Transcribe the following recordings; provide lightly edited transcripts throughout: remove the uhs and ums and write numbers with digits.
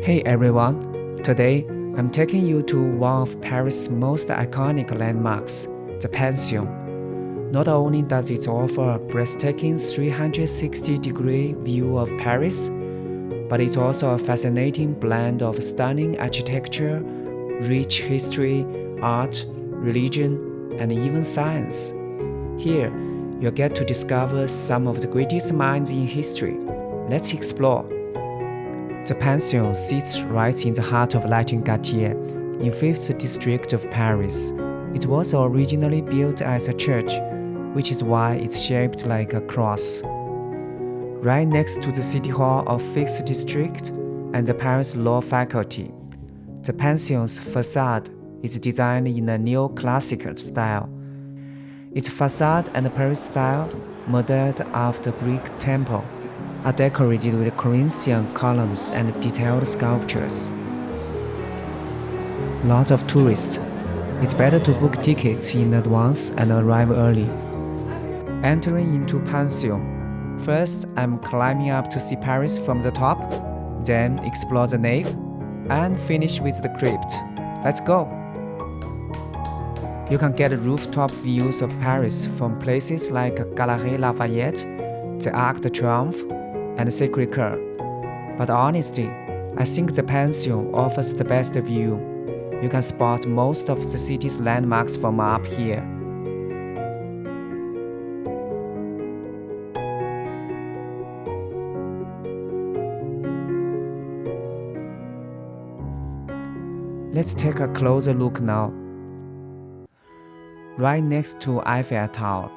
Hey everyone, today I'm taking you to one of Paris' most iconic landmarks, the Pantheon. Not only does it offer a breathtaking 360-degree view of Paris, but it's also a fascinating blend of stunning architecture, rich history, art, religion, and even science. Here, you'll get to discover some of the greatest minds in history. Let's explore. The Pantheon sits right in the heart of Latin Garnier, in 5th district of Paris. It was originally built as a church, which is why it's shaped like a cross. Right next to the City Hall of 5th district and the Paris Law Faculty, the Pantheon's facade is designed in a neoclassical style. Its facade and peristyle, modeled after Greek temple, are decorated with Corinthian columns and detailed sculptures. Lots of tourists. It's better to book tickets in advance and arrive early. Entering into Pantheon. First, I'm climbing up to see Paris from the top, then explore the Nave, and finish with the Crypt. Let's go! You can get rooftop views of Paris from places like Galerie Lafayette, the Arc de Triomphe, and Sacré-Cœur. But honestly, I think the Pantheon offers the best view. You can spot most of the city's landmarks from up here. Let's take a closer look now. Right next to Eiffel Tower,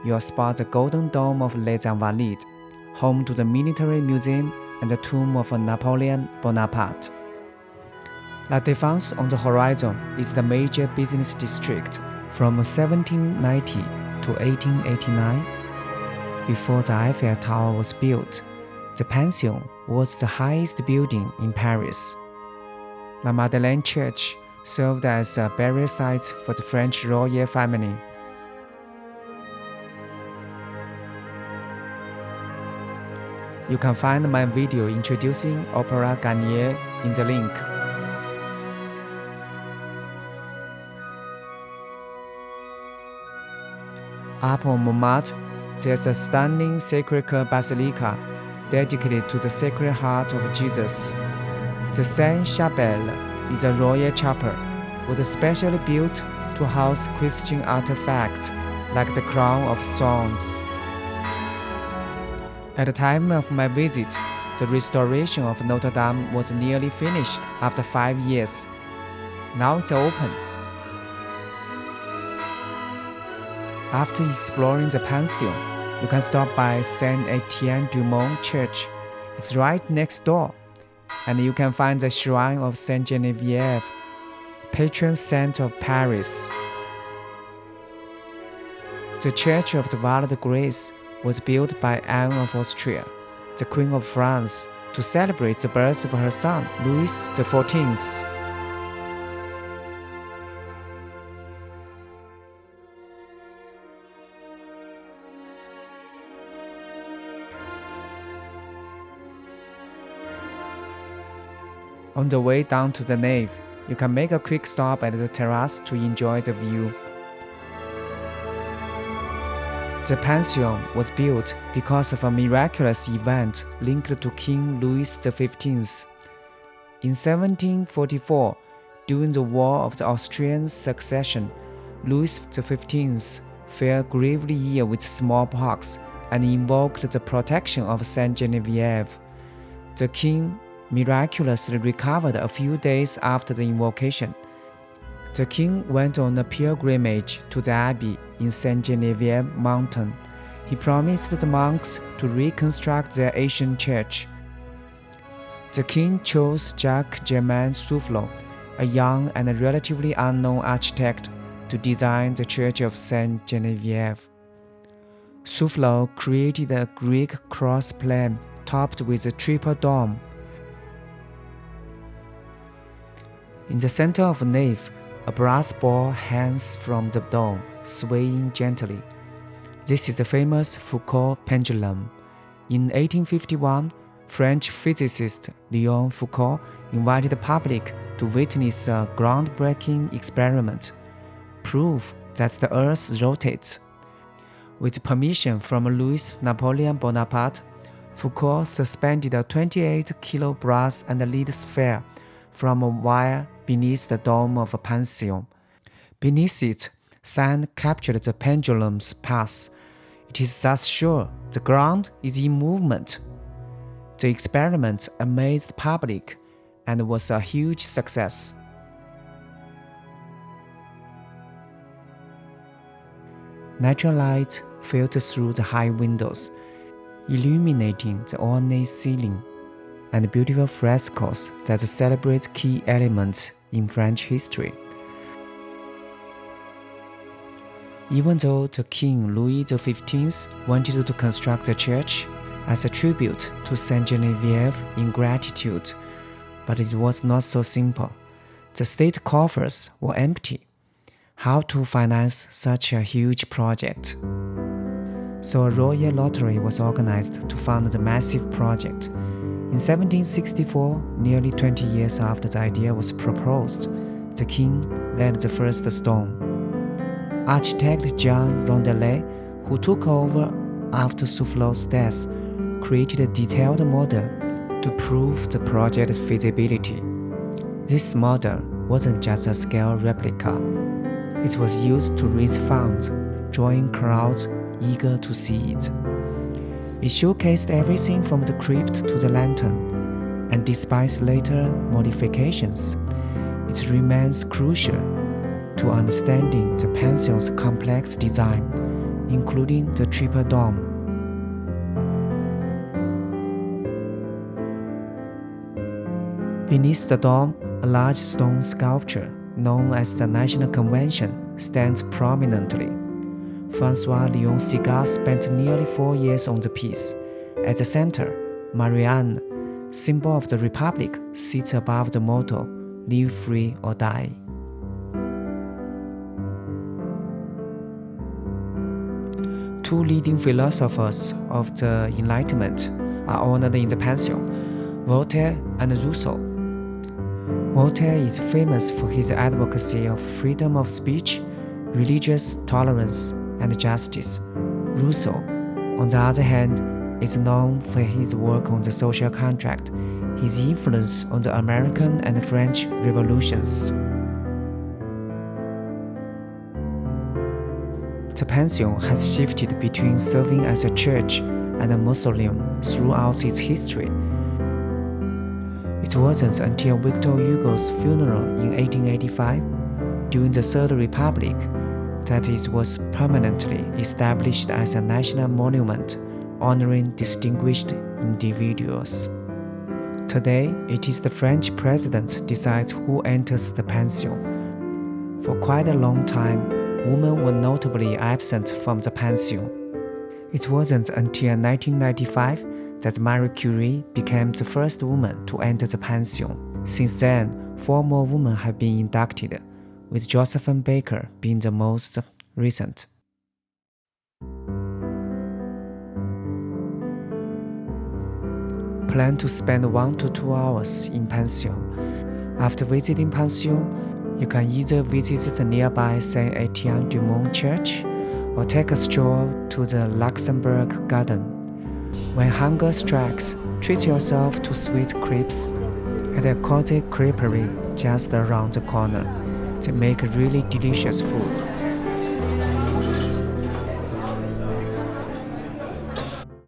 you'll spot the Golden Dome of Les Invalides, home to the Military Museum and the tomb of Napoleon Bonaparte. La Défense on the horizon is the major business district from 1790 to 1889. Before the Eiffel Tower was built, the Pantheon was the highest building in Paris. La Madeleine Church served as a burial site for the French royal family. You can find my video introducing Opera Garnier in the link. Up on Montmartre, there's a stunning Sacré-Cœur Basilica dedicated to the Sacred Heart of Jesus. The Sainte-Chapelle is a royal chapel, was specially built to house Christian artifacts like the Crown of Thorns. At the time of my visit, the restoration of Notre Dame was nearly finished after 5 years. Now it's open. After exploring the Pantheon, you can stop by Saint-Étienne-du-Mont Church. It's right next door. And you can find the shrine of Saint Geneviève, patron saint of Paris. The Church of the Valley of Grace was built by Anne of Austria, the Queen of France, to celebrate the birth of her son, Louis XIV. On the way down to the Nave, you can make a quick stop at the terrace to enjoy the view. The Pantheon was built because of a miraculous event linked to King Louis XV. In 1744, during the War of the Austrian Succession, Louis XV fell gravely ill with smallpox and invoked the protection of Saint Geneviève. The king miraculously recovered a few days after the invocation. The king went on a pilgrimage to the abbey in Saint Geneviève Mountain. He promised the monks to reconstruct their ancient church. The king chose Jacques-Germain Soufflot, a young and relatively unknown architect, to design the Church of Saint Geneviève. Soufflot created a Greek cross plan topped with a triple dome. In the center of the nave, a brass ball hangs from the dome, swaying gently. This is the famous Foucault pendulum. In 1851, French physicist Léon Foucault invited the public to witness a groundbreaking experiment, proof that the Earth rotates. With permission from Louis Napoleon Bonaparte, Foucault suspended a 28-kilo brass and lead sphere from a wire beneath the dome of a Pantheon. Beneath it, sand captured the pendulum's path. It is thus sure the ground is in movement. The experiment amazed the public and was a huge success. Natural light filtered through the high windows, illuminating the ornate ceiling and beautiful frescoes that celebrate key elements in French history. Even though the King Louis XV wanted to construct a church as a tribute to Saint Genevieve in gratitude, but it was not so simple. The state coffers were empty. How to finance such a huge project? So a royal lottery was organized to fund the massive project. In 1764, nearly 20 years after the idea was proposed, the king laid the first stone. Architect Jean Rondelet, who took over after Soufflot's death, created a detailed model to prove the project's feasibility. This model wasn't just a scale replica. It was used to raise funds, drawing crowds eager to see it. It showcased everything from the crypt to the lantern, and despite later modifications, it remains crucial to understanding the Pantheon's complex design, including the triple dome. Beneath the dome, a large stone sculpture known as the National Convention stands prominently. François-Léon Cigar spent nearly 4 years on the piece. At the center, Marianne, symbol of the Republic, sits above the motto, "Live free or die." Two leading philosophers of the Enlightenment are honored in the Pantheon, Voltaire and Rousseau. Voltaire is famous for his advocacy of freedom of speech, religious tolerance, and justice. Rousseau, on the other hand, is known for his work on the social contract, his influence on the American and French revolutions. The Pantheon has shifted between serving as a church and a mausoleum throughout its history. It wasn't until Victor Hugo's funeral in 1885, during the Third Republic, that it was permanently established as a national monument honoring distinguished individuals. Today, it is the French president decides who enters the Pantheon. For quite a long time, women were notably absent from the Pantheon. It wasn't until 1995 that Marie Curie became the first woman to enter the Pantheon. Since then, 4 more women have been inducted, with Josephine Baker being the most recent. Plan to spend 1 to 2 hours in Pantheon. After visiting Pantheon, you can either visit the nearby Saint Etienne du Mont Church or take a stroll to the Luxembourg Garden. When hunger strikes, treat yourself to sweet crepes at a cozy creperie just around the corner. They make really delicious food.